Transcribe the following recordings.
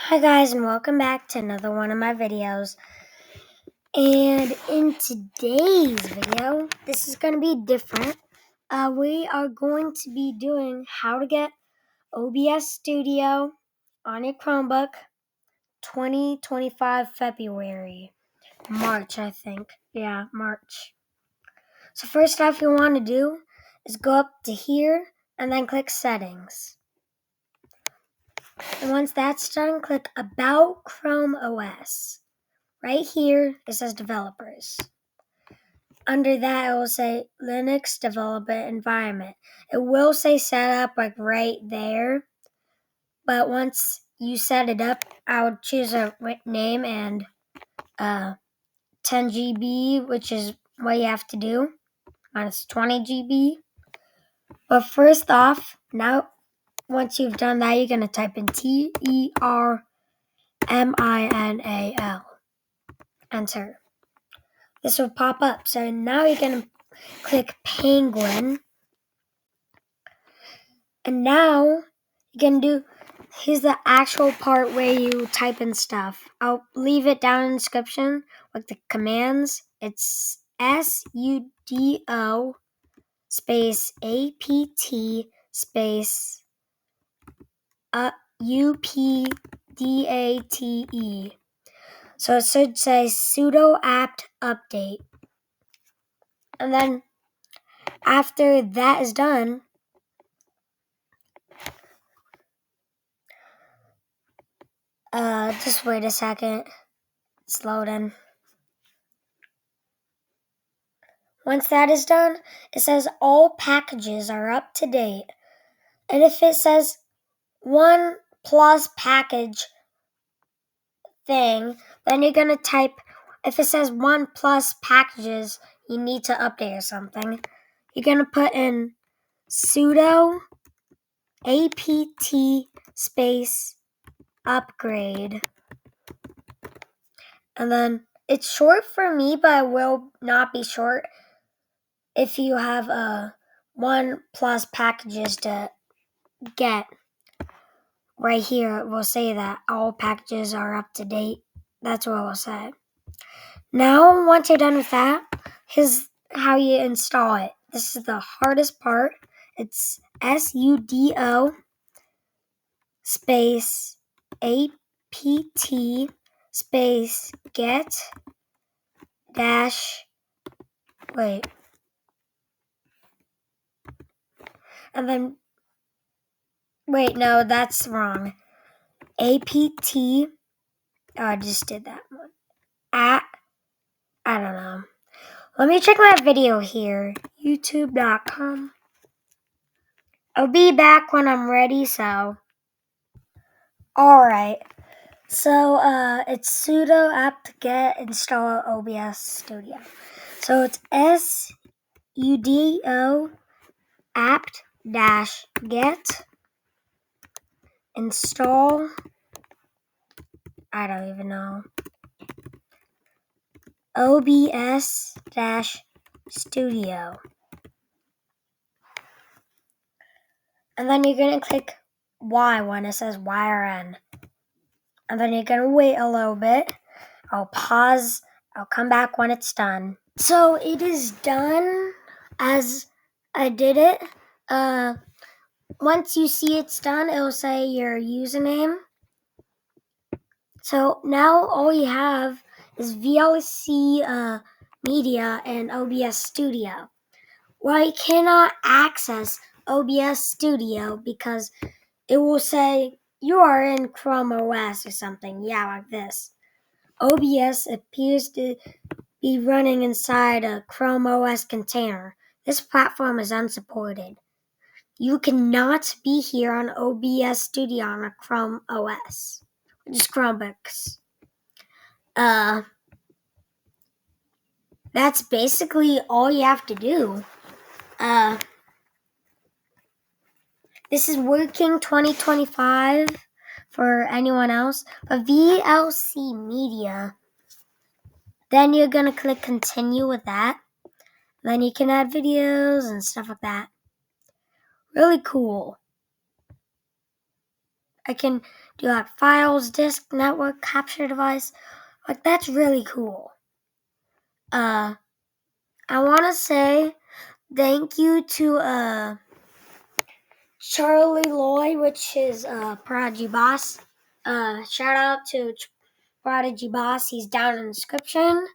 Hi guys, and welcome back to another one of my videos. And in today's video, this is going to be different. We are going to be doing how to get OBS Studio on your Chromebook 2025 February. March, I think. Yeah, March. So first off, you want to do is go up to here and then click Settings. And once that's done, click About Chrome OS. Right here, it says Developers. Under that, it will say Linux Development Environment. It will say Setup right there. But once you set it up, I would choose a name and 10 GB, which is what you have to do. Minus 20 GB. But first off, now, once you've done that, you're going to type in terminal. Enter. This will pop up. So now you're going to click Penguin. And now you're going to do, here's the actual part where you type in stuff. I'll leave it down in the description with the commands. It's sudo space apt space update. So it should say sudo apt update. And then after that is done, just wait a second. It's loading. Once that is done, it says all packages are up to date. And if it says 1 plus package thing, then you're going to type, if it says 1 plus packages you need to update or something, you're going to put in sudo apt space upgrade. And then it's short for me, but it will not be short if you have 1 plus packages to get. Right here, it will say that all packages are up to date. That's what it will say. Now, once you're done with that, here's how you install it. This is the hardest part. It's sudo space apt space get dash wait. And then wait, no, that's wrong. apt. Oh, I just did that one. I don't know. Let me check my video here. YouTube.com. I'll be back when I'm ready, so. Alright. So, it's sudo apt-get install OBS Studio. So it's sudo apt-get install. I don't even know. OBS-Studio. And then you're going to click Y when it says Y or N. And then you're going to wait a little bit. I'll pause. I'll come back when it's done. So it is done as I did it. Once you see it's done, it'll say your username. So now all you have is VLC Media and OBS Studio. Well, you cannot access OBS Studio because it will say you are in Chrome OS or something. Yeah, like this. OBS appears to be running inside a Chrome OS container. This platform is unsupported. You cannot be here on OBS Studio on a Chrome OS. Just Chromebooks. That's basically all you have to do. This is working 2025 for anyone else. But VLC Media, then you're going to click continue with that. Then you can add videos and stuff like that. Really cool. I can do like files, disk, network, capture device. Like that's really cool. I want to say thank you to Charlie Lloyd, which is Prodigy Boss. Shout out to Prodigy Boss. He's down in the description.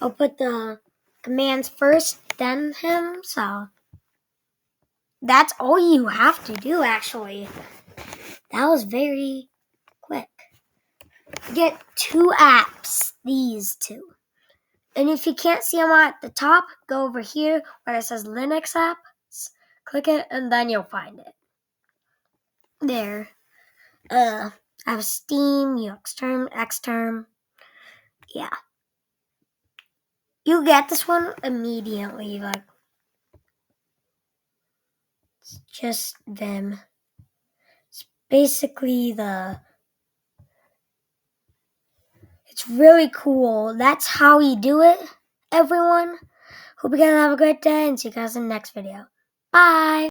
I'll put the commands first, then him. So that's all you have to do, actually. That was very quick. Get 2 apps, these 2. And if you can't see them at the top, go over here where it says Linux apps. Click it, and then you'll find it. There. I have Steam, Xterm, Xterm. Yeah. You get this one immediately, like it's just Vim. It's basically it's really cool. That's how you do it, everyone. Hope you guys have a great day and see you guys in the next video. Bye!